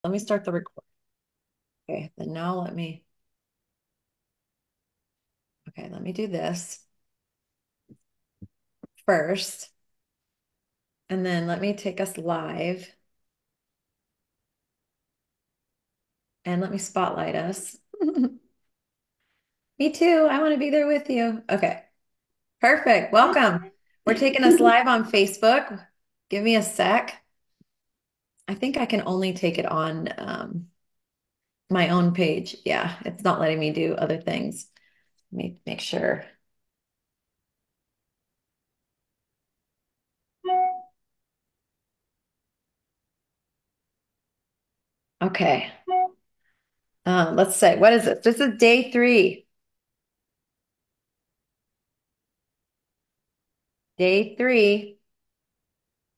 Let me start the record. Okay, then now let me do this first, and then let me take us live and let me spotlight us. Me too. I want to be there with you. Okay, perfect. Welcome. We're taking us live on Facebook. Give me a sec. I think I can only take it on my own page. Yeah, it's not letting me do other things. Let me make sure. Okay. Let's say, what is this? This is day 3. Day 3,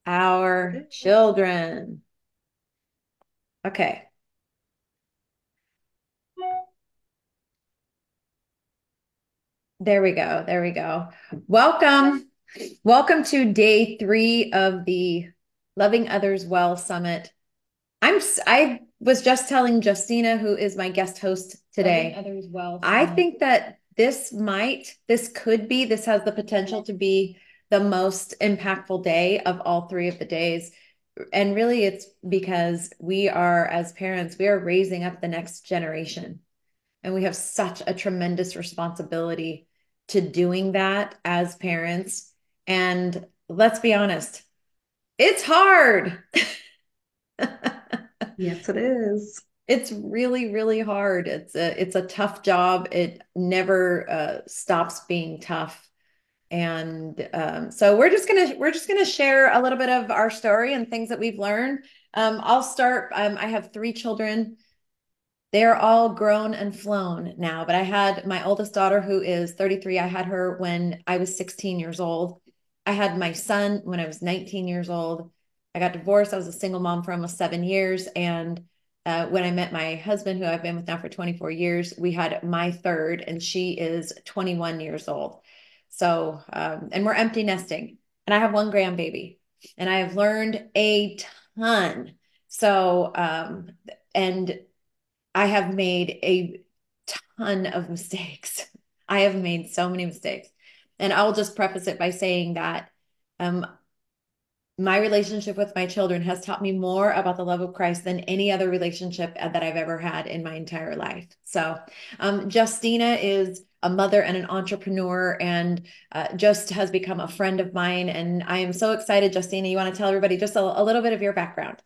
our children. Okay. There we go. There we go. Welcome. Welcome to day 3 of the Loving Others Well Summit. I was just telling Justina, who is my guest host today, Others Well I think that this has the potential to be the most impactful day of all 3 of the days. And really, it's because we are, as parents, we are raising up the next generation. And we have such a tremendous responsibility to doing that as parents. And let's be honest, it's hard. Yes, it is. It's really, really hard. It's a tough job. It never stops being tough. And so we're just gonna share a little bit of our story and things that we've learned. I'll start. I have 3 children. They're all grown and flown now, but I had my oldest daughter who is 33. I had her when I was 16 years old. I had my son when I was 19 years old. I got divorced. I was a single mom for almost 7 years. And when I met my husband, who I've been with now for 24 years, we had my third, and she is 21 years old. So, and we're empty nesting. And I have one grandbaby, and I have learned a ton. So, and I have made a ton of mistakes. I have made so many mistakes. And I'll just preface it by saying that um, my relationship with my children has taught me more about the love of Christ than any other relationship that I've ever had in my entire life. So, Justina is a mother and an entrepreneur, and just has become a friend of mine. And I am so excited, Justina. You want to tell everybody just a little bit of your background?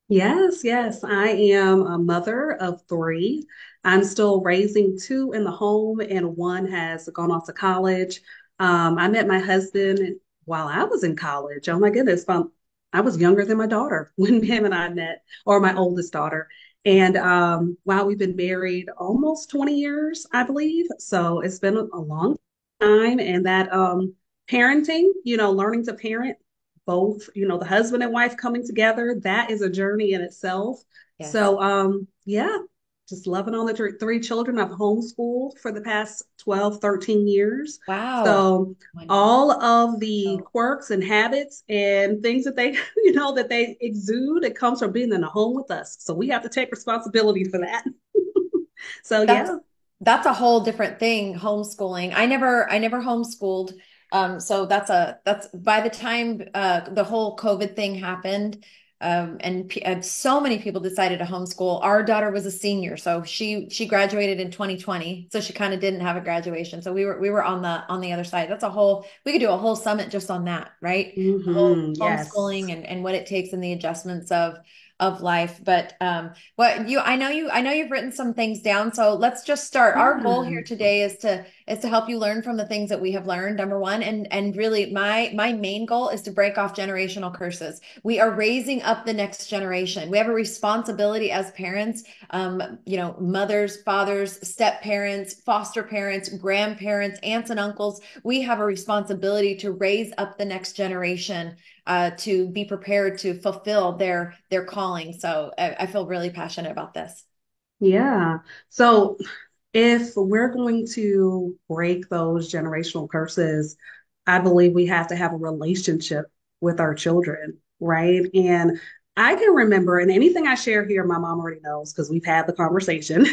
Yes, yes. I am a mother of three. I'm still raising two in the home, and one has gone off to college. I met my husband while I was in college. Oh my goodness, I was younger than my daughter when him and I met, or my oldest daughter. And wow, we've been married almost 20 years, I believe. So it's been a long time. And that parenting, learning to parent both, the husband and wife coming together, that is a journey in itself. Yes. So, yeah, just loving on the three children. I've homeschooled for the past 12, 13 years. Wow. So, Wonderful. all of the quirks and habits and things that they, that they exude, it comes from being in a home with us. So, we have to take responsibility for that. So, That's yeah. that's a whole different thing, homeschooling. I never homeschooled. So that's by the time the whole COVID thing happened, and so many people decided to homeschool. Our daughter was a senior, so she graduated in 2020, so she kind of didn't have a graduation. So we were on the other side. We could do a whole summit just on that, right? The whole Yes. homeschooling and what it takes and the adjustments of life. But I know you've written some things down, so let's just start. Our goal Yeah. here today is to help you learn from the things that we have learned, number one. And really my main goal is to break off generational curses. We are raising up the next generation. We have a responsibility as parents, mothers, fathers, step parents, foster parents, grandparents, aunts and uncles. We have a responsibility to raise up the next generation, to be prepared to fulfill their calling. So I feel really passionate about this. Yeah. So if we're going to break those generational curses, I believe we have to have a relationship with our children, right? And I can remember, and anything I share here, my mom already knows because we've had the conversation.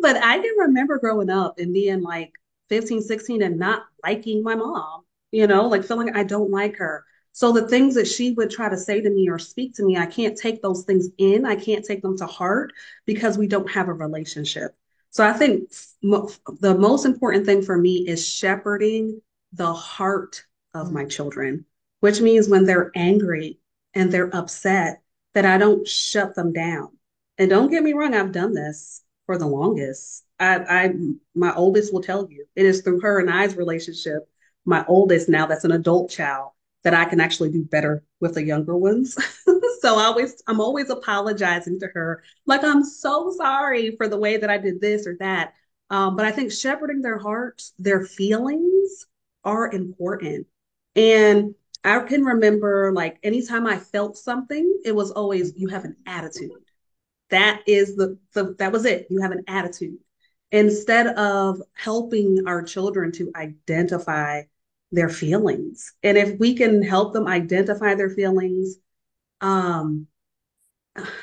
But I can remember growing up and being like 15, 16 and not liking my mom, like feeling I don't like her. So the things that she would try to say to me or speak to me, I can't take those things in. I can't take them to heart because we don't have a relationship. So I think the most important thing for me is shepherding the heart of my children, which means when they're angry and they're upset, that I don't shut them down. And don't get me wrong, I've done this for the longest. My oldest will tell you it is through her and I's relationship, my oldest now that's an adult child, that I can actually do better with the younger ones. So I'm always apologizing to her, like I'm so sorry for the way that I did this or that. But I think shepherding their hearts, their feelings are important. And I can remember like anytime I felt something, it was always, you have an attitude. That is that was it. You have an attitude. Instead of helping our children to identify their feelings. And if we can help them identify their feelings, um,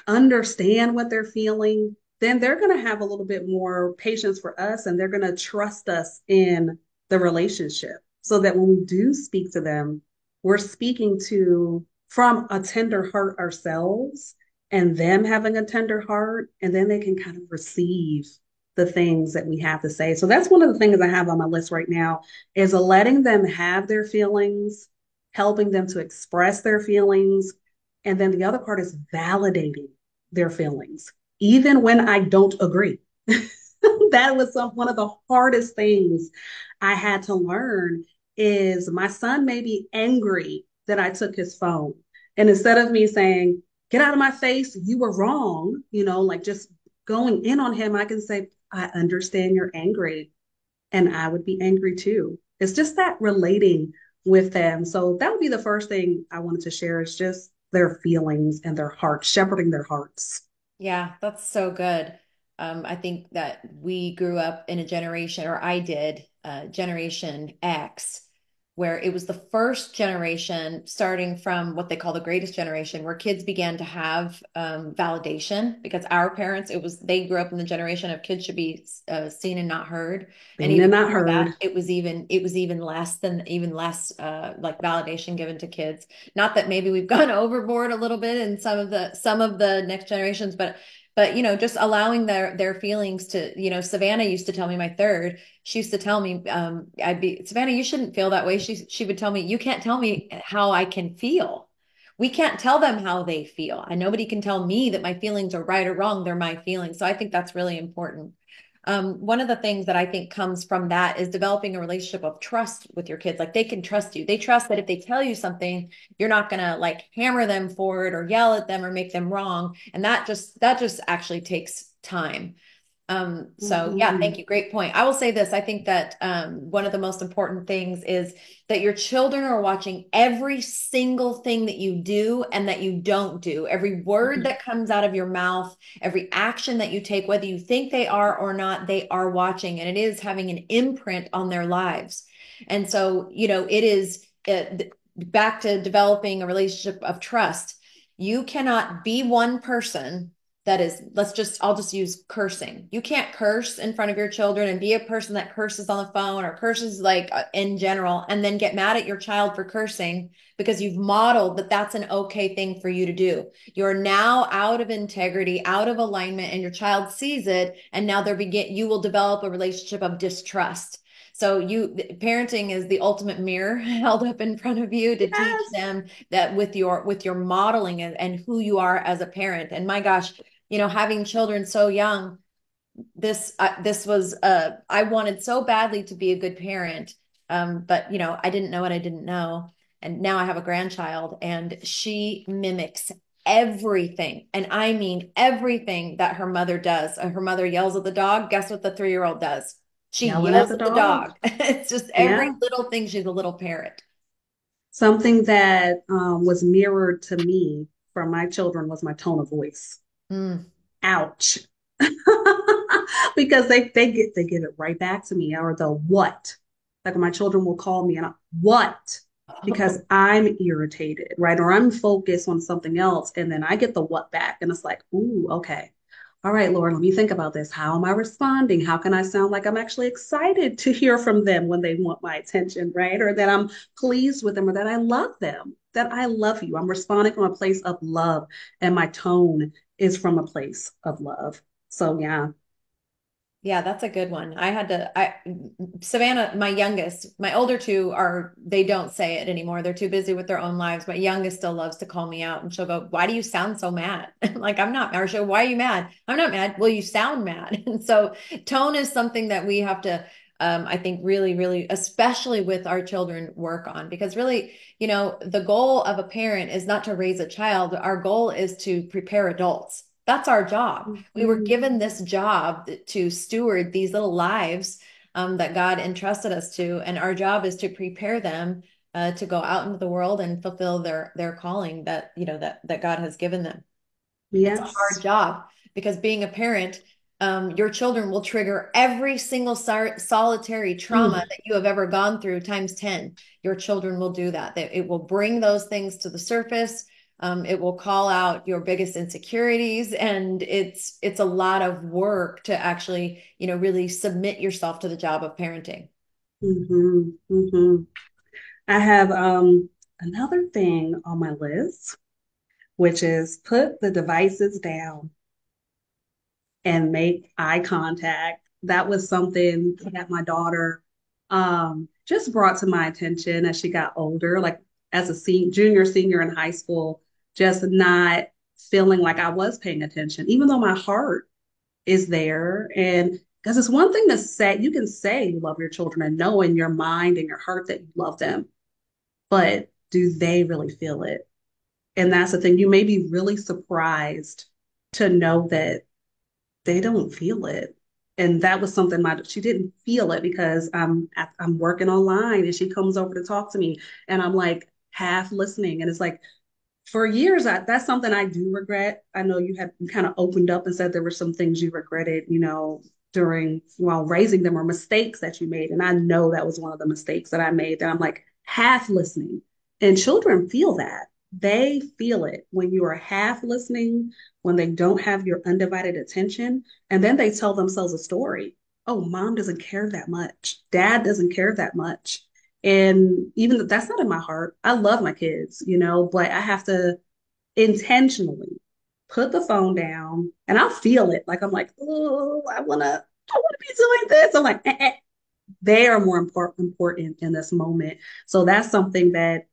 understand what they're feeling, then they're going to have a little bit more patience for us and they're going to trust us in the relationship so that when we do speak to them, we're speaking to from a tender heart ourselves and them having a tender heart, and then they can kind of receive the things that we have to say. So that's one of the things I have on my list right now is letting them have their feelings, helping them to express their feelings, and then the other part is validating their feelings, even when I don't agree. That was one of the hardest things I had to learn is my son may be angry that I took his phone. And instead of me saying, get out of my face, you were wrong, like just going in on him, I can say, I understand you're angry and I would be angry too. It's just that relating with them. So that would be the first thing I wanted to share is just their feelings and their hearts, shepherding their hearts. Yeah, that's so good. I think that we grew up in a generation, or I did, Generation X, where it was the first generation, starting from what they call the greatest generation, where kids began to have validation because our parents, they grew up in the generation of kids should be seen and not heard. And Seen even and not before that, heard. it was even less like validation given to kids. Not that maybe we've gone overboard a little bit in some of the next generations, but just allowing their feelings to, Savannah used to tell me, my third, she used to tell me, I'd be, Savannah, you shouldn't feel that way. She would tell me, you can't tell me how I can feel. We can't tell them how they feel, and nobody can tell me that my feelings are right or wrong. They're my feelings. So I think that's really important. One of the things that I think comes from that is developing a relationship of trust with your kids. Like, they can trust you. They trust that if they tell you something, you're not going to like hammer them for it or yell at them or make them wrong. And that just actually takes time. So yeah, Mm-hmm. thank you. Great point. I will say this. I think that one of the most important things is that your children are watching every single thing that you do and that you don't do, every word that comes out of your mouth, every action that you take, whether you think they are or not, they are watching, and it is having an imprint on their lives. And so, it is back to developing a relationship of trust. You cannot be one person that is, I'll just use cursing. You can't curse in front of your children and be a person that curses on the phone or curses like in general, and then get mad at your child for cursing because you've modeled that that's an okay thing for you to do. You're now out of integrity, out of alignment, and your child sees it. And now you will develop a relationship of distrust. So parenting is the ultimate mirror held up in front of you to teach Yes. them that with your modeling and who you are as a parent. And my gosh, having children so young, this was I wanted so badly to be a good parent, but I didn't know what I didn't know, and now I have a grandchild, and she mimics everything, and I mean everything that her mother does. Her mother yells at the dog. Guess what the 3-year-old does? She Yelling at yells the at the dog. dog. It's just every Yeah. little thing. She's a little parrot. Something that was mirrored to me from my children was my tone of voice. Mm. Ouch. Because they give it right back to me, or the what. Like my children will call me and what? because I'm irritated, right? Or I'm focused on something else. And then I get the what back. And it's like, ooh, okay. All right, Lord, let me think about this. How am I responding? How can I sound like I'm actually excited to hear from them when they want my attention, right? Or that I'm pleased with them or that I love them, that I love you. I'm responding from a place of love and my tone is from a place of love. So, yeah. Yeah, that's a good one. Savannah, my youngest, my older two they don't say it anymore. They're too busy with their own lives. My youngest still loves to call me out and she'll go, "Why do you sound so mad?" Like, I'm not mad. Or she'll, "Why are you mad?" "I'm not mad." "Well, you sound mad." And so tone is something that we have to, I think really, really, especially with our children, work on because really, the goal of a parent is not to raise a child. Our goal is to prepare adults. That's our job. We were Mhm. given this job to steward these little lives that God entrusted us to, and our job is to prepare them to go out into the world and fulfill their calling that that God has given them. It's a hard Yes. job because being a parent, your children will trigger every single solitary trauma Mm. that you have ever gone through times 10. Your children will do that. It will bring those things to the surface. It will call out your biggest insecurities, and it's a lot of work to actually, really submit yourself to the job of parenting. Hmm. Hmm. I have another thing on my list, which is put the devices down and make eye contact. That was something that my daughter just brought to my attention as she got older, like as a junior, senior in high school, just not feeling like I was paying attention, even though my heart is there. And because it's one thing to say, you can say you love your children and know in your mind and your heart that you love them, but do they really feel it? And that's the thing. You may be really surprised to know that they don't feel it. And that was something she didn't feel it because I'm working online and she comes over to talk to me and I'm like half listening and it's like for years that's something I do regret. I know you kind of opened up and said there were some things you regretted, during while raising them or mistakes that you made and I know that was one of the mistakes that I made that I'm like half listening. And children feel that. They feel it when you are half listening, when they don't have your undivided attention, and then they tell themselves a story. Oh, mom doesn't care that much. Dad doesn't care that much. And even though that's not in my heart, I love my kids, but I have to intentionally put the phone down and I'll feel it. Like I'm like, oh, I wanna be doing this. I'm like, eh, eh. They are more important in this moment. So that's something that,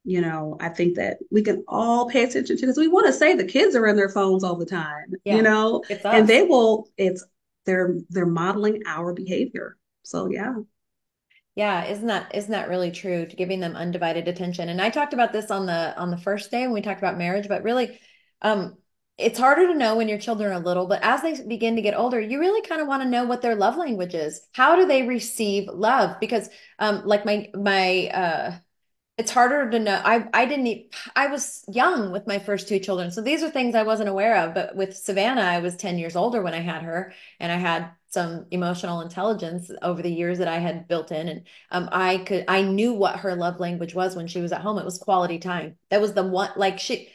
I think that we can all pay attention to because we want to say the kids are in their phones all the time, Yeah, it's and us. they're modeling our behavior. So yeah. Yeah, isn't that really true to giving them undivided attention? And I talked about this on the first day when we talked about marriage, but really, um, it's harder to know when your children are little, but as they begin to get older, you really kind of want to know what their love language is. How do they receive love? Because like my it's harder to know. I was young with my first two children. So these are things I wasn't aware of. But with Savannah, I was 10 years older when I had her, and I had some emotional intelligence over the years that I had built in. And I knew what her love language was when she was at home. It was quality time. That was the one, like she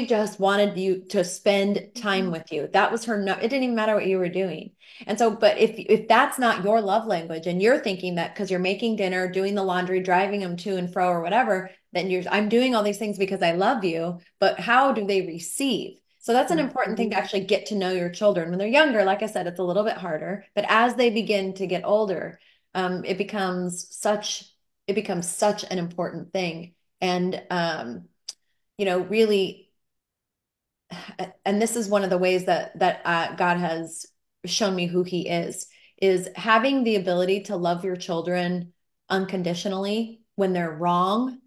just wanted you to spend time Mhm. with you. That was her, no, it didn't even matter what you were doing. And so, but if that's not your love language and you're thinking that because you're making dinner, doing the laundry, driving them to and fro or whatever, then I'm doing all these things because I love you, but how do they receive? So that's an important thing to Mhm. actually get to know your children. When they're younger, like I said, it's a little bit harder, but as they begin to get older, it becomes such an important thing. And really, and this is one of the ways that God has shown me who He is having the ability to love your children unconditionally when they're wrong,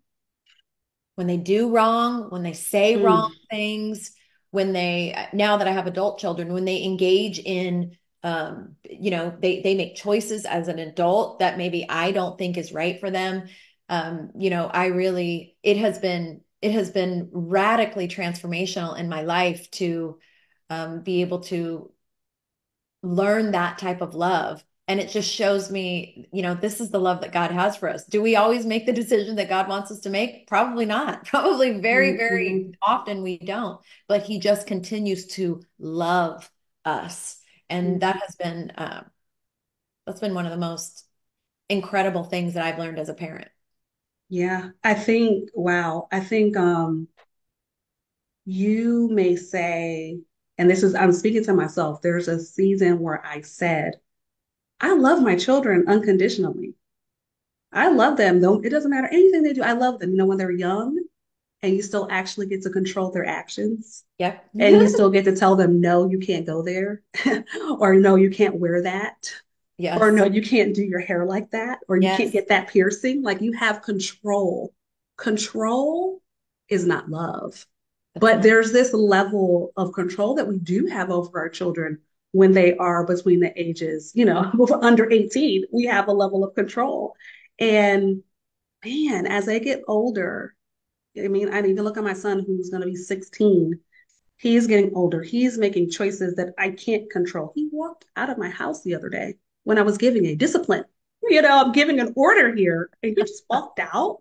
when they do wrong, when they say wrong Mm. things, when they now that I have adult children, when they engage in they make choices as an adult that maybe I don't think is right for them. I really it has been radically transformational in my life to be able to learn that type of love And it just shows me, this is the love that God has for us. Do we always make the decision that God wants us to make? Probably not. Probably very, very Mm-mm. often we don't. But He just continues to love us. And Mm. that's been one of the most incredible things that I've learned as a parent. Yeah, I think, wow, I think you may say, and this is, I'm speaking to myself, there's a season where I said, I love my children unconditionally. I love them, though it doesn't matter anything they do. I love them. When they're young and you still actually get to control their actions Yep. and you still get to tell them, no, you can't go there, or no, you can't wear that, or no, Yes. you can't do your hair like that, or you can't Yes. get that piercing. Like you have control. Control is not love. That's But not. there's this level of control that we do have over our children when they are between the ages, under 18. We have a level of control. And man, as they get older, I mean, I even look at my son who's going to be 16. He's getting older. He's making choices that I can't control. He walked out of my house the other day when I was giving a discipline. I'm giving an order here, and he just walked out.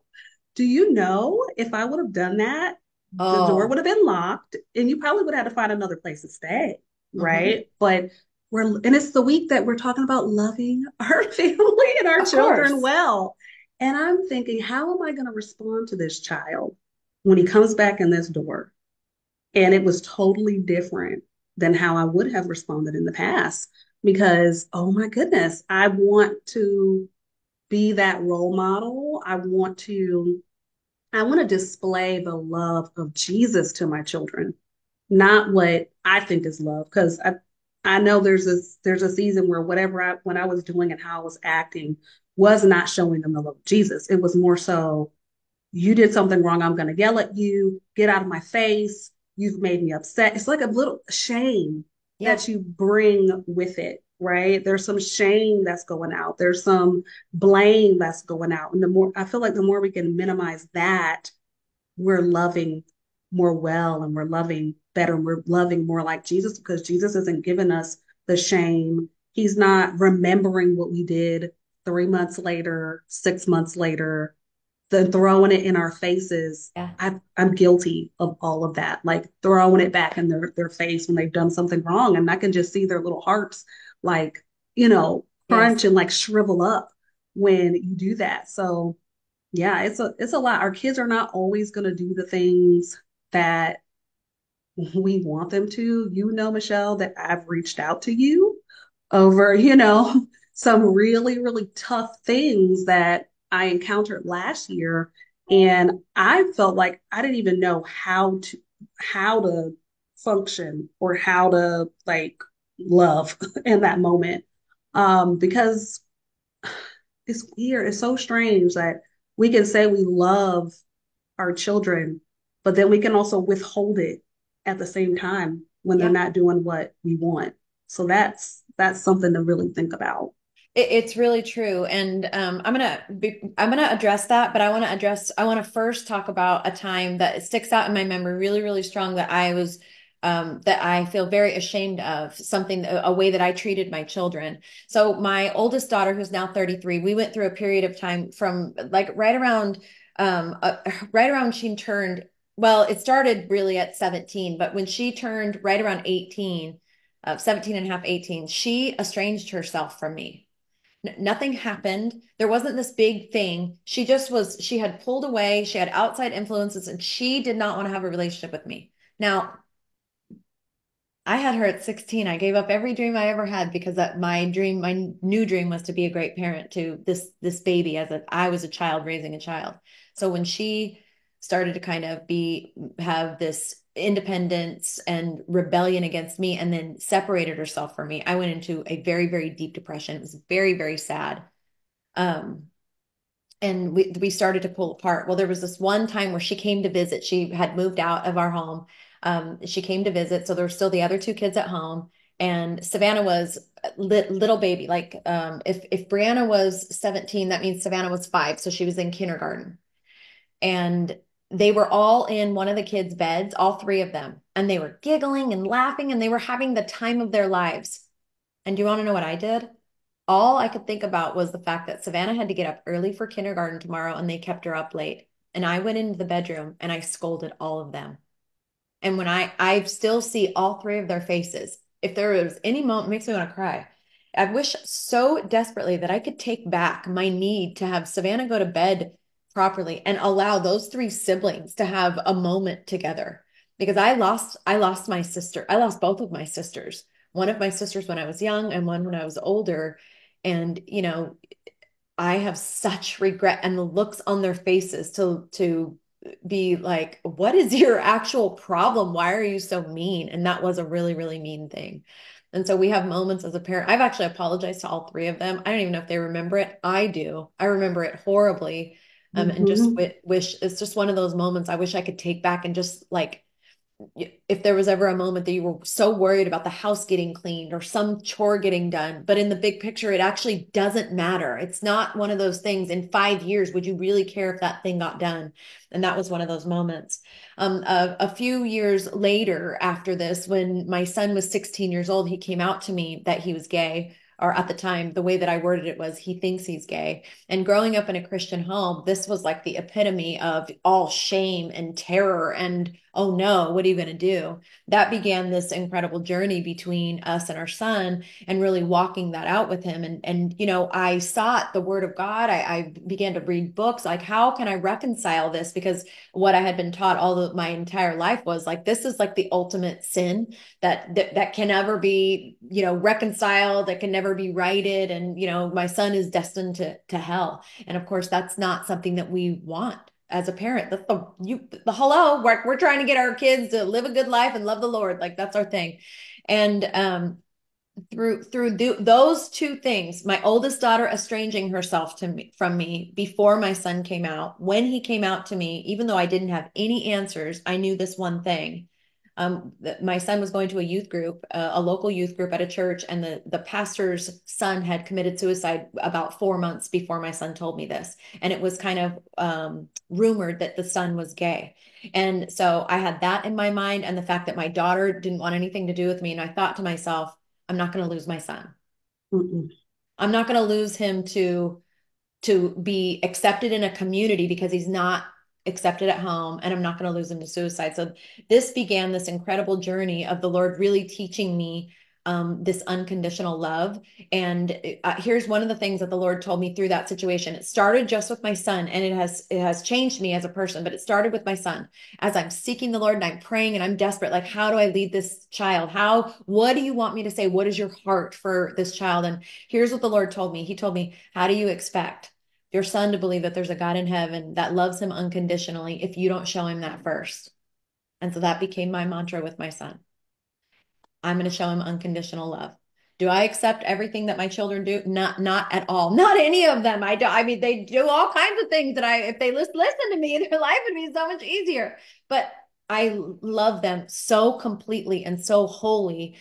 Do you know if I would have done that, the door Oh. would have been locked, and you probably would have had to find another place to stay, Mhm. right? But and it's the week that we're talking about loving our family and our Of children course. well. And I'm thinking, how am I going to respond to this child when he comes back in this door? And it was totally different than how I would have responded in the past because, oh my goodness, I want to be that role model. I want to display the love of Jesus to my children, not what I think is love. Because I know there's a season where when I was doing and how I was acting was not showing them the love of Jesus. It was more so you did something wrong. I'm going to yell at you. Get out of my face. You've made me upset. It's like a little shame Yeah. that you bring with it, right? There's some shame that's going out. There's some blame that's going out. And I feel like the more we can minimize that, we're loving more well and we're loving better and we're loving more like Jesus because Jesus isn't giving us the shame. He's not remembering what we did 3 months later, 6 months later, then throwing it in our faces. Yeah. I'm guilty of all of that, like throwing it back in their face when they've done something wrong. And I can just see their little hearts like, Yes. crunch and like shrivel up when you do that. So yeah, it's a lot. Our kids are not always going to do the things that we want them to. Michelle, that I've reached out to you over, some really, really tough things that I encountered last year. And I felt like I didn't even know how to function or how to like love in that moment. Because it's weird. It's so strange that we can say we love our children, but then we can also withhold it at the same time when they're Yeah. not doing what we want. So that's something to really think about. It's really true. And I'm gonna address that, but I want to first talk about a time that sticks out in my memory really, really strong that I feel very ashamed of, a way that I treated my children. So my oldest daughter, who's now 33, we went through a period of time from like right around she turned, well, it started really at 17, but when she turned right around 18, 17 and a half, 18, she estranged herself from me. Nothing happened. There wasn't this big thing. She had pulled away. She had outside influences and she did not want to have a relationship with me. Now, I had her at 16. I gave up every dream I ever had because my new dream was to be a great parent to this baby I was a child raising a child. So when she started to kind of have this independence and rebellion against me and then separated herself from me, I went into a very, very deep depression. It was very, very sad. Um, and we started to pull apart. Well, there was this one time where she came to visit. She had moved out of our home. She came to visit, so there were still the other two kids at home, and Savannah was a little baby. Like if Brianna was 17, that means Savannah was 5, so she was in kindergarten, and they were all in one of the kids' beds, all three of them, and they were giggling and laughing, and they were having the time of their lives. And do you want to know what I did? all I could think about was the fact that Savannah had to get up early for kindergarten tomorrow and they kept her up late. And I went into the bedroom and I scolded all of them. And when I still see all three of their faces, if there was any moment, it makes me want to cry. I wish so desperately that I could take back my need to have Savannah go to bed properly and allow those three siblings to have a moment together. Because I lost my sister. I lost both of my sisters. One of my sisters when I was young and one when I was older. And, I have such regret and the looks on their faces to be like, what is your actual problem? Why are you so mean? And that was a really, really mean thing. And so we have moments as a parent. I've actually apologized to all three of them. I don't even know if they remember it. I do. I remember it horribly. And just Hmm. wish it's just one of those moments I wish I could take back and just like if there was ever a moment that you were so worried about the house getting cleaned or some chore getting done, but in the big picture, it actually doesn't matter. It's not one of those things in 5 years, would you really care if that thing got done? And that was one of those moments. A few years later, after this, when my son was 16 years old, he came out to me that he was gay. Or at the time, the way that I worded it was, he thinks he's gay. And growing up in a Christian home, this was like the epitome of all shame and terror and oh no, what are you going to do? That began this incredible journey between us and our son and really walking that out with him. And I sought the word of God. I began to read books. Like, how can I reconcile this? Because what I had been taught all of my entire life was like, this is like the ultimate sin that can never be, reconciled, that can never be righted. And, my son is destined to hell. And of course, that's not something that we want as a parent. The hello, we're trying to get our kids to live a good life and love the Lord. Like that's our thing. And through those two things, my oldest daughter estranging herself to me from me before my son came out. When he came out to me, even though I didn't have any answers, I knew this one thing. My son was going to a youth group, a local youth group at a church, and the pastor's son had committed suicide about 4 months before my son told me this, and it was kind of rumored that the son was gay, and so I had that in my mind, and the fact that my daughter didn't want anything to do with me, and I thought to myself, I'm not going to lose my son. Mm-mm. I'm not going to lose him to be accepted in a community because he's not accepted at home, and I'm not going to lose him to suicide. So this began this incredible journey of the Lord really teaching me this unconditional love. And here's one of the things that the Lord told me through that situation. It started just with my son, and it has changed me as a person, but it started with my son. As I'm seeking the Lord and I'm praying and I'm desperate, like, how do I lead this child? What do you want me to say? What is your heart for this child? And here's what the Lord told me. He told me, how do you expect your son to believe that there's a God in heaven that loves him unconditionally if you don't show him that first? And so that became my mantra with my son. I'm going to show him unconditional love. Do I accept everything that my children do? Not at all. Not any of them. I do. I mean, they do all kinds of things that if they listen to me, their life would be so much easier. But I love them so completely and so wholly,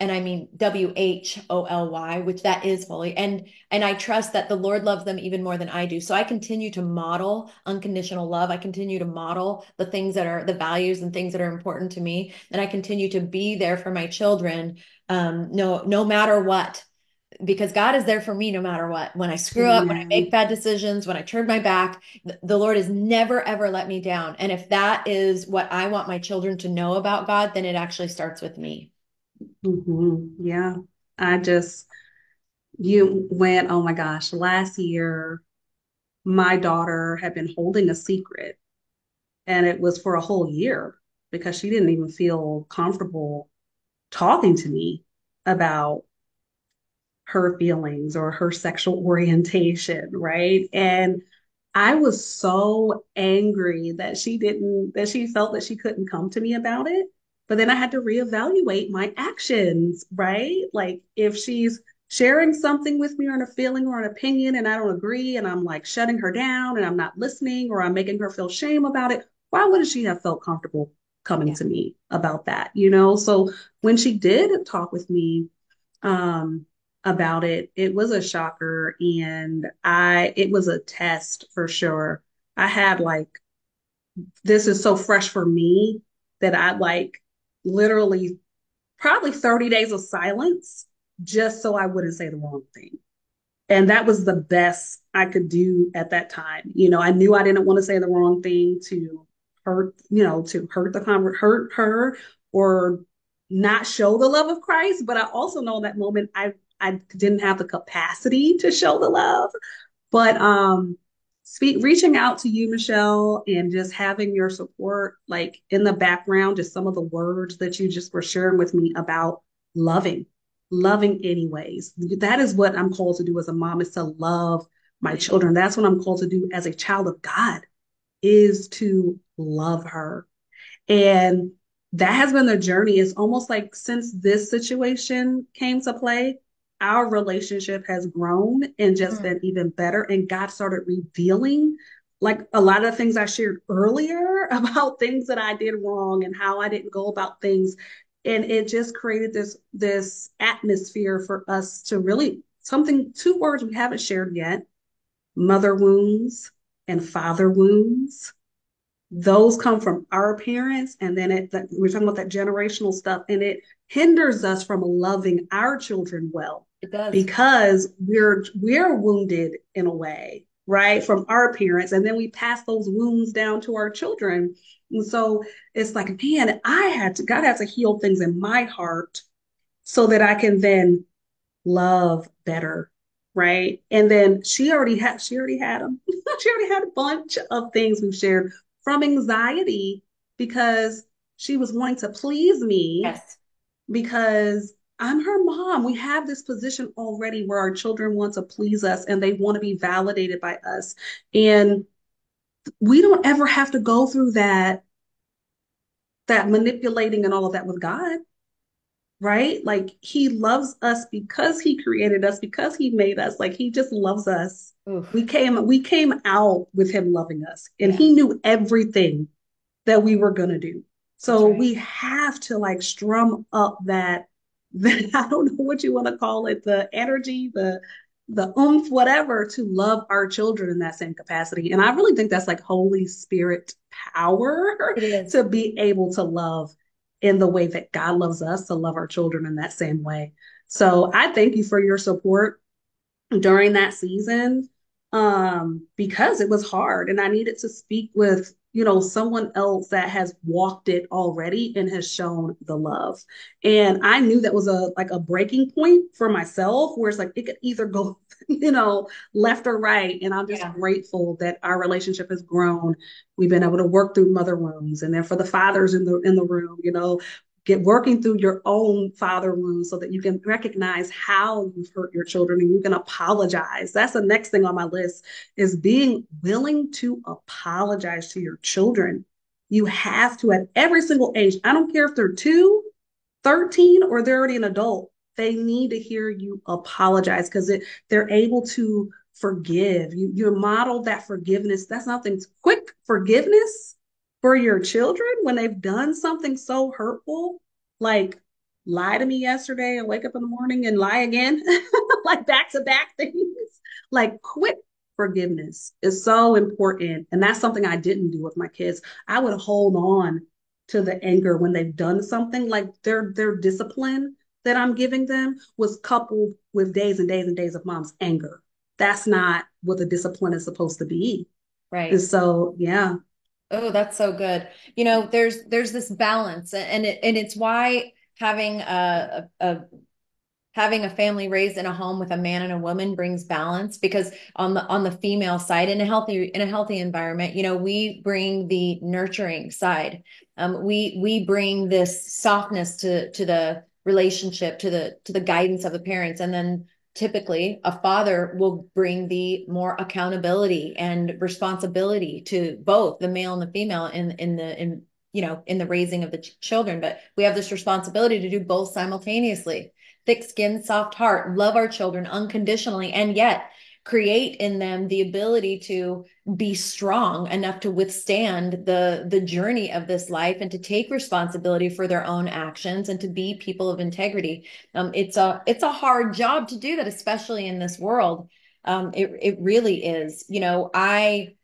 and I mean WHOLY, which that is holy. And I trust that the Lord loves them even more than I do. So I continue to model unconditional love. I continue to model the things that are the values and things that are important to me. And I continue to be there for my children, no matter what, because God is there for me no matter what. When I screw up, when I make Amen. bad decisions, when I turn my back, the Lord has never ever let me down. And if that is what I want my children to know about God, then it actually starts with me. Yeah. I just, you went, oh my gosh, last year, my daughter had been holding a secret, and it was for a whole year because she didn't even feel comfortable talking to me about her feelings or her sexual orientation, right? And I was so angry that that she felt that she couldn't come to me about it. But then I had to reevaluate my actions, right? Like if she's sharing something with me or a feeling or an opinion and I don't agree and I'm like shutting her down and I'm not listening or I'm making her feel shame about it, why wouldn't she have felt comfortable coming Yeah. to me about that? So when she did talk with me, um, about it. It was a shocker, and it was a test for sure. I had like, this is so fresh for me that I like literally probably 30 days of silence just so I wouldn't say the wrong thing. And that was the best I could do at that time. You know, I knew I didn't want to say the wrong thing to hurt, to hurt hurt her or not show the love of Christ. But I also know in that moment I didn't have the capacity to show the love. But reaching out to you, Michelle, and just having your support, like in the background, just some of the words that you just were sharing with me about loving, loving anyways. That is what I'm called to do as a mom, is to love my children. That's what I'm called to do as a child of God, is to love her. And that has been the journey. It's almost like since this situation came to play, our relationship has grown and just Mm. been even better. And God started revealing like a lot of things I shared earlier about things that I did wrong and how I didn't go about things. And it just created this atmosphere for us to really something, two words we haven't shared yet: mother wounds and father wounds. Those come from our parents, and then we're talking about that generational stuff, and it hinders us from loving our children well It does. because we're wounded in a way, right, from our parents, and then we pass those wounds down to our children. And so it's like, man, God had to heal things in my heart so that I can then love better, right? And then she already had them. She already had a bunch of things we've shared from anxiety because she was wanting to please me Yes. because I'm her mom. We have this position already where our children want to please us and they want to be validated by us. And we don't ever have to go through that manipulating and all of that with God, right? Like he loves us because he created us, because he made us. Like he just loves us. We Oof. came out with him loving us, and Yeah, he knew everything that we were gonna do. that's So right. we have to like strum up that I don't know what you want to call it, the energy, the oomph, whatever, to love our children in that same capacity. And I really think that's like Holy Spirit power It is. to be able to love in the way that God loves us, to love our children in that same way. So I thank you for your support during that season, because it was hard and I needed to speak with, someone else that has walked it already and has shown the love. And I knew that was a breaking point for myself where it's like it could either go, left or right. And I'm just Yeah. grateful that our relationship has grown. We've been able to work through mother wounds. And then for the fathers in the room, get working through your own father wounds so that you can recognize how you've hurt your children and you can apologize. That's the next thing on my list, is being willing to apologize to your children. You have to at every single age. I don't care if they're 2, 13, or they're already an adult. They need to hear you apologize because they're able to forgive. You model that forgiveness. That's nothing. Quick forgiveness for your children when they've done something so hurtful, like lie to me yesterday and wake up in the morning and lie again, like back to back things. Like quick forgiveness is so important. And that's something I didn't do with my kids. I would hold on to the anger when they've done something, like their discipline that I'm giving them was coupled with days and days and days of mom's anger. That's not what the discipline is supposed to be. And Right. so, yeah. Oh, that's so good. There's this balance, and it's why having having a family raised in a home with a man and a woman brings balance, because on the female side, in a healthy environment, we bring the nurturing side. We bring this softness to the relationship, to the guidance of the parents, and then typically a father will bring the more accountability and responsibility to both the male and the female in the raising of the children. But we have this responsibility to do both simultaneously: thick skin, soft heart, love our children unconditionally, and yet create in them the ability to be strong enough to withstand the journey of this life and to take responsibility for their own actions and to be people of integrity. It's a hard job to do that, especially in this world. It really is. I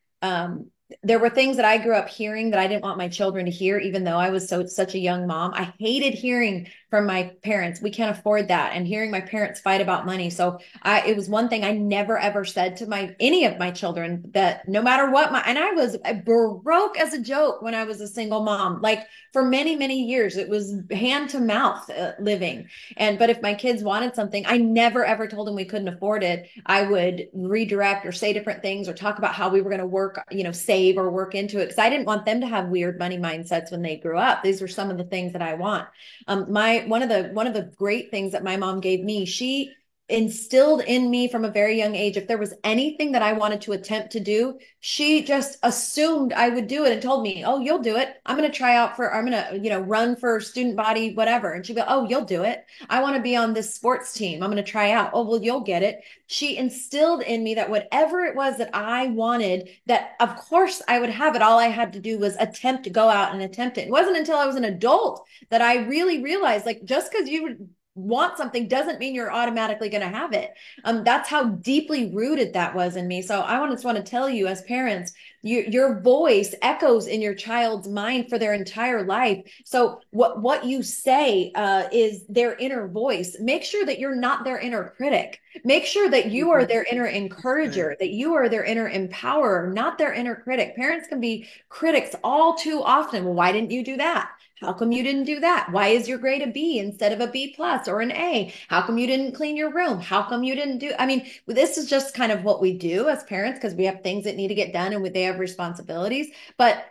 there were things that I grew up hearing that I didn't want my children to hear, even though I was such a young mom. I hated hearing from my parents. We can't afford that. And hearing my parents fight about money. So it was one thing I never ever said to any of my children, that no matter what and I was broke as a joke when I was a single mom. Like for many, many years, it was hand to mouth living. But if my kids wanted something, I never ever told them we couldn't afford it. I would redirect or say different things or talk about how we were going to work, save or work into it, because I didn't want them to have weird money mindsets when they grew up. These were some of the things that I want. My one of the great things that my mom gave me, she instilled in me from a very young age, if there was anything that I wanted to attempt to do, she just assumed I would do it and told me, "Oh, you'll do it. I'm going to try out for, I'm going to, run for student body, whatever." And she'd go, "Oh, you'll do it. I want to be on this sports team. I'm going to try out." "Oh, well, you'll get it." She instilled in me that whatever it was that I wanted, that of course I would have it. All I had to do was attempt to go out and attempt it. It wasn't until I was an adult that I really realized, like, just because you want something doesn't mean you're automatically going to have it. That's how deeply rooted that was in me. So I just want to tell you, as parents, your voice echoes in your child's mind for their entire life. So what you say is their inner voice. Make sure that you're not their inner critic. Make sure that you are Mhm. their inner That's good. encourager, that you are their inner empowerer, not their inner critic. Parents can be critics all too often. Well, why didn't you do that? How come you didn't do that? Why is your grade a B instead of a B plus or an A? How come you didn't clean your room? How come you didn't do? I mean, this is just kind of what we do as parents, because we have things that need to get done and they have responsibilities. But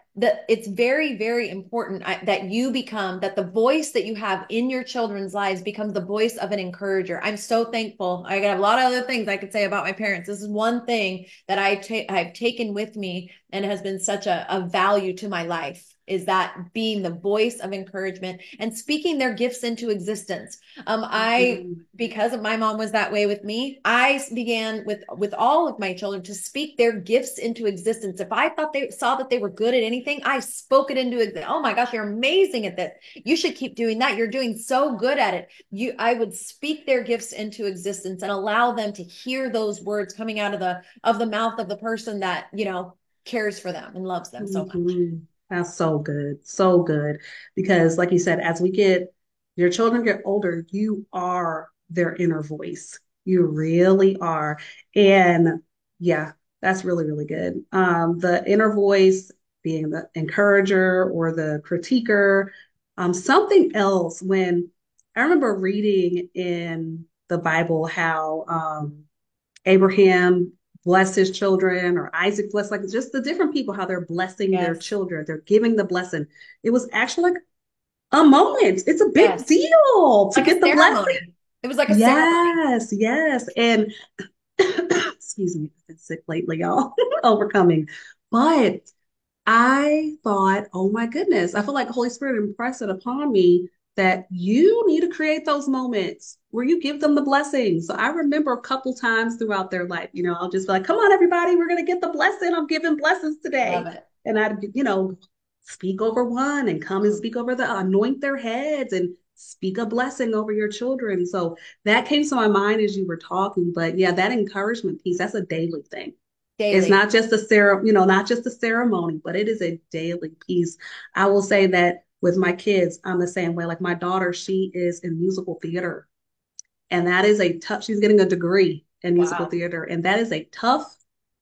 it's very, very important that you become, that the voice that you have in your children's lives becomes the voice of an encourager. I'm so thankful. I got a lot of other things I could say about my parents. This is one thing that I've taken with me and has been such a value to my life, is that being the voice of encouragement and speaking their gifts into existence. I Mhm. Because of my mom was that way with me, I began with all of my children to speak their gifts into existence. If I thought they saw that they were good at anything, I spoke it into existence. "Oh my gosh, you're amazing at this. You should keep doing that. You're doing so good at it." I would speak their gifts into existence and allow them to hear those words coming out of the mouth of the person that, cares for them and loves them so much. Mhm. That's so good. So good. Because, like you said, as your children get older, you are their inner voice. You really are. And yeah, that's really, really good. The inner voice being the encourager or the critiquer. Something else, when I remember reading in the Bible how Abraham blessed his children, or Isaac blessed, like just the different people, how they're blessing their Yes. children. They're giving the blessing. It was actually like a moment. It's a big Yes. deal to Like a get the blessing. ceremony. It was like a ceremony. Yes, yes. And excuse me, I've been sick lately, y'all. Overcoming. But I thought, oh my goodness, I feel like the Holy Spirit impressed it upon me that you need to create those moments where you give them the blessings. So I remember a couple times throughout their life, I'll just be like, come on, everybody, we're going to get the blessing. I'm giving blessings Love today. it. And I'd, speak over one and come and Mm. speak over the, anoint their heads and speak a blessing over your children. So that came to my mind as you were talking. But yeah, that encouragement piece, that's a daily thing. It's Daily. not just not just a ceremony, but it is a daily piece. I will say that with my kids, I'm the same way. Like my daughter, she is in musical theater, and that is a tough, she's getting a degree in musical Wow. theater, and that is a tough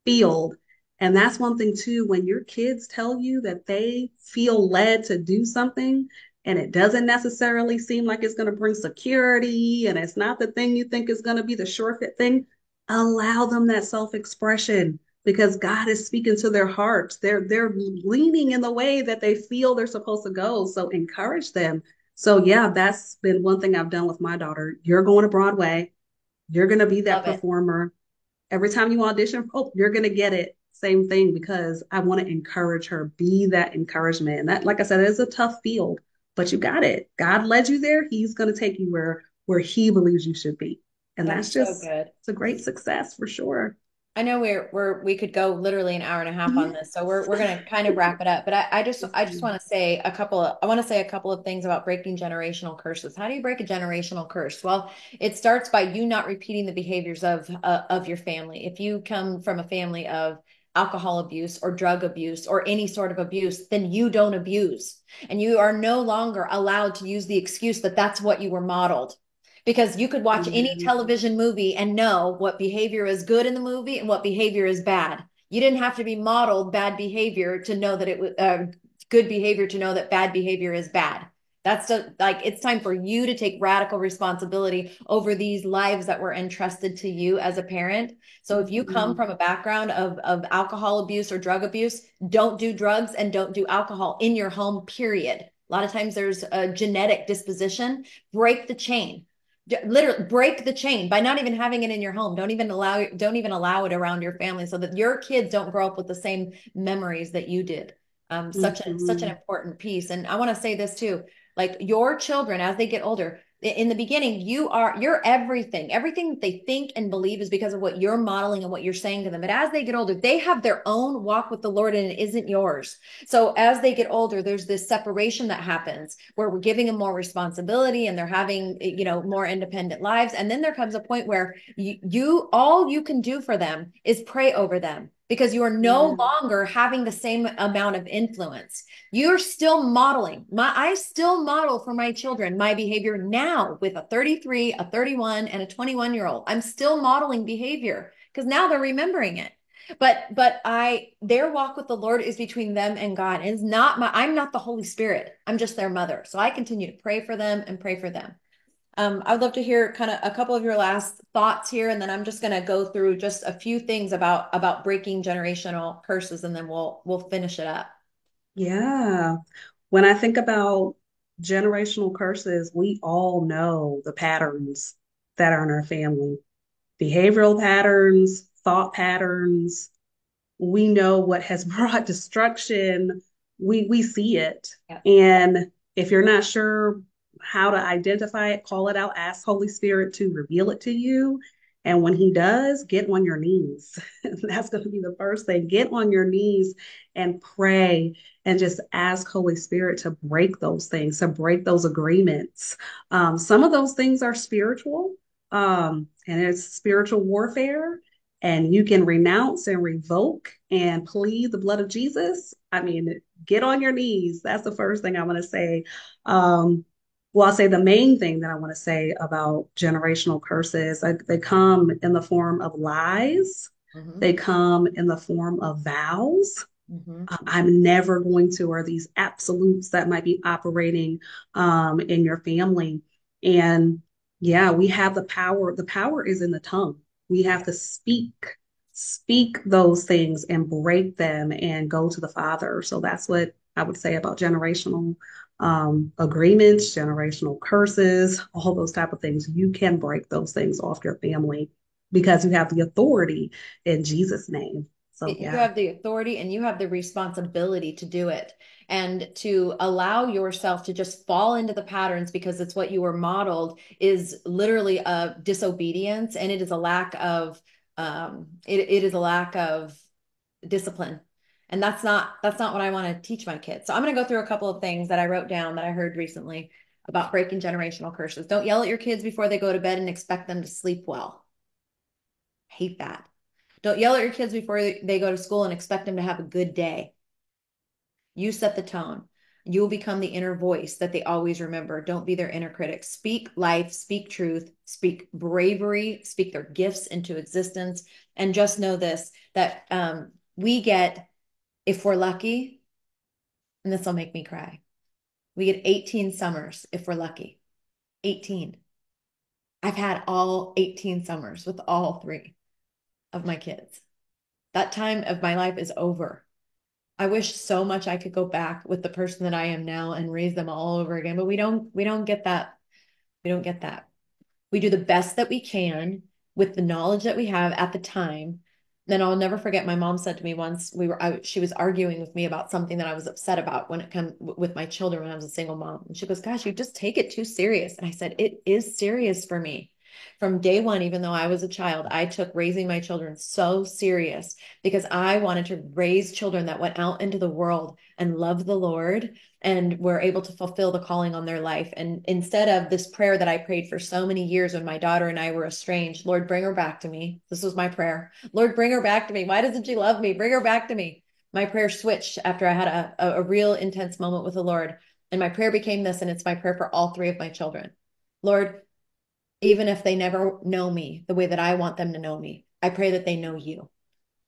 field. And that's one thing too, when your kids tell you that they feel led to do something and it doesn't necessarily seem like it's going to bring security and it's not the thing you think is going to be the sure fit thing, allow them that self-expression because God is speaking to their hearts. They're leaning in the way that they feel they're supposed to go. So encourage them. So yeah, that's been one thing I've done with my daughter. You're going to Broadway. You're going to be that Love it. performer. Every time you audition, oh, you're going to get it. Same thing because I want to encourage her, be that encouragement. And that, like I said, it is a tough field, but you got it. God led you there. He's going to take you where he believes you should be. And That's that's so just, good. it's a great success for sure. I know we could go literally an hour and a half on this, so Yes. we're gonna kind of wrap it up. But Yes, I just ma'am. want to say I want to say a couple of things about breaking generational curses. How do you break a generational curse? Well, it starts by you not repeating the behaviors of your family. If you come from a family of alcohol abuse or drug abuse or any sort of abuse, then you don't abuse. And you are no longer allowed to use the excuse that that's what you were modeled. Because you could watch any Amen. television movie and know what behavior is good in the movie and what behavior is bad. You didn't have to be modeled bad behavior to know that it was good behavior to know that bad behavior is bad. That's like it's time for you to take radical responsibility over these lives that were entrusted to you as a parent. So if you come Mhm. from a background of alcohol abuse or drug abuse, don't do drugs and don't do alcohol in your home, period. A lot of times there's a genetic disposition. Break the chain. Literally break the chain by not even having it in your home. Don't even allow it around your family so that your kids don't grow up with the same memories that you did. Such an Mhm. important piece. And I want to say this too, like your children as they get older, in the beginning, you're everything that they think and believe is because of what you're modeling and what you're saying to them. But as they get older, they have their own walk with the Lord and it isn't yours. So as they get older, there's this separation that happens where we're giving them more responsibility and they're having, more independent lives. And then there comes a point where you all you can do for them is pray over them because you are no Yeah. longer having the same amount of influence. You're still modeling. I still model for my children my behavior now with a 33, a 31, and a 21-year-old. I'm still modeling behavior because now they're remembering it. But their walk with the Lord is between them and God. It's not I'm not the Holy Spirit. I'm just their mother. So I continue to pray for them and pray for them. I'd love to hear kind of a couple of your last thoughts here, and then I'm just going to go through just a few things about breaking generational curses, and then we'll finish it up. Yeah. When I think about generational curses, we all know the patterns that are in our family. Behavioral patterns, thought patterns. We know what has brought destruction. We see it. Yeah. And if you're not sure how to identify it, call it out, ask Holy Spirit to reveal it to you. And when he does, get on your knees. That's going to be the first thing. Get on your knees and pray and just ask Holy Spirit to break those things, to break those agreements. Some of those things are spiritual, and it's spiritual warfare, and you can renounce and revoke and plead the blood of Jesus. I mean, get on your knees. That's the first thing I want to say. Um, well, I'll say the main thing that I want to say about generational curses, they come in the form of lies. Mm-hmm. They come in the form of vows. Mm-hmm. I'm never going to, or these absolutes that might be operating in your family. And yeah, we have the power. The power is in the tongue. We have to speak those things and break them and go to the Father. So that's what I would say about generational agreements, generational curses, all those type of things. You can break those things off your family because you have the authority in Jesus' name. So You yeah. have the authority and you have the responsibility to do it and to allow yourself to just fall into the patterns because it's what you were modeled is literally a disobedience and it is a lack of it is a lack of discipline. And that's not what I want to teach my kids. So I'm going to go through a couple of things that I wrote down that I heard recently about breaking generational curses. Don't yell at your kids before they go to bed and expect them to sleep well. Hate that. Don't yell at your kids before they go to school and expect them to have a good day. You set the tone. You will become the inner voice that they always remember. Don't be their inner critic. Speak life, speak truth, speak bravery, speak their gifts into existence. And just know this that we get, if we're lucky, and this will make me cry, we get 18 summers if we're lucky. 18. I've had all 18 summers with all three of my kids. That time of my life is over. I wish so much I could go back with the person that I am now and raise them all over again, but we don't get that. We don't get that. We do the best that we can with the knowledge that we have at the time. Then I'll never forget my mom said to me once she was arguing with me about something that I was upset about when it come with my children when I was a single mom. And she goes, "Gosh, you just take it too serious." And I said, "It is serious for me." From day one, even though I was a child, I took raising my children so serious because I wanted to raise children that went out into the world and loved the Lord and were able to fulfill the calling on their life. And instead of this prayer that I prayed for so many years when my daughter and I were estranged, Lord, bring her back to me. This was my prayer. Lord, bring her back to me. Why doesn't she love me? Bring her back to me. My prayer switched after I had a real intense moment with the Lord. And my prayer became this, and it's my prayer for all three of my children. Lord, even if they never know me the way that I want them to know me, I pray that they know you.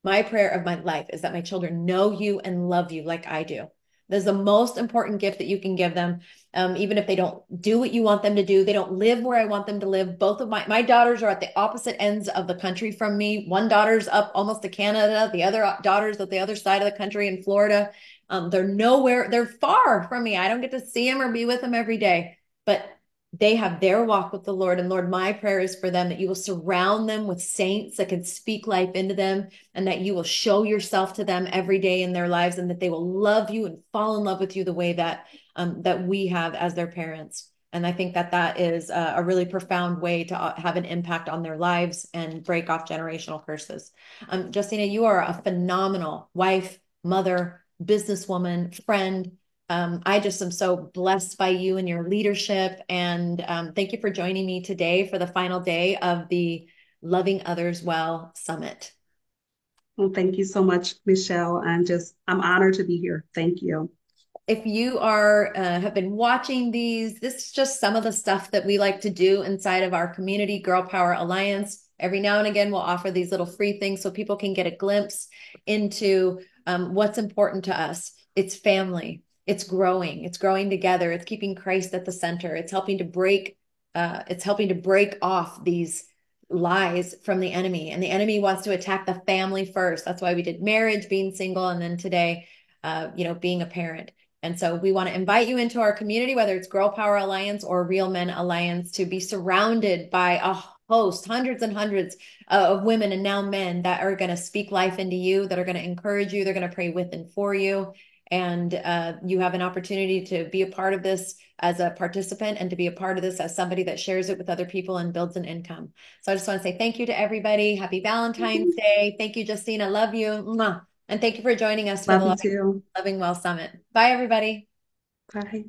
My prayer of my life is that my children know you and love you like I do. This is the most important gift that you can give them. Even if they don't do what you want them to do, they don't live where I want them to live. Both of my daughters are at the opposite ends of the country from me. One daughter's up almost to Canada. The other daughter's at the other side of the country in Florida. They're nowhere, they're far from me. I don't get to see them or be with them every day, but they have their walk with the Lord. And Lord, my prayer is for them that you will surround them with saints that can speak life into them, and that you will show yourself to them every day in their lives, and that they will love you and fall in love with you the way that that we have as their parents. And I think that that is a really profound way to have an impact on their lives and break off generational curses. Justina, you are a phenomenal wife, mother, businesswoman, friend. I just am so blessed by you and your leadership. And thank you for joining me today for the final day of the Loving Others Well Summit. Well, thank you so much, Michelle. I'm honored to be here. Thank you. If you are have been watching these, this is just some of the stuff that we like to do inside of our community, Girl Power Alliance. Every now and again, we'll offer these little free things so people can get a glimpse into what's important to us. It's family. It's growing together. It's keeping Christ at the center. It's helping to break off these lies from the enemy. And the enemy wants to attack the family first. That's why we did marriage, being single, and then today, being a parent. And so we want to invite you into our community, whether it's Girl Power Alliance or Real Men Alliance, to be surrounded by a host, hundreds and hundreds of women and now men that are going to speak life into you, that are going to encourage you, they're going to pray with and for you. And you have an opportunity to be a part of this as a participant, and to be a part of this as somebody that shares it with other people and builds an income. So I just want to say thank you to everybody. Happy Valentine's Day. Thank you, Justina. Love you. Mwah. And thank you for joining us for Love the you too. Loving Well Summit. Bye, everybody. Bye.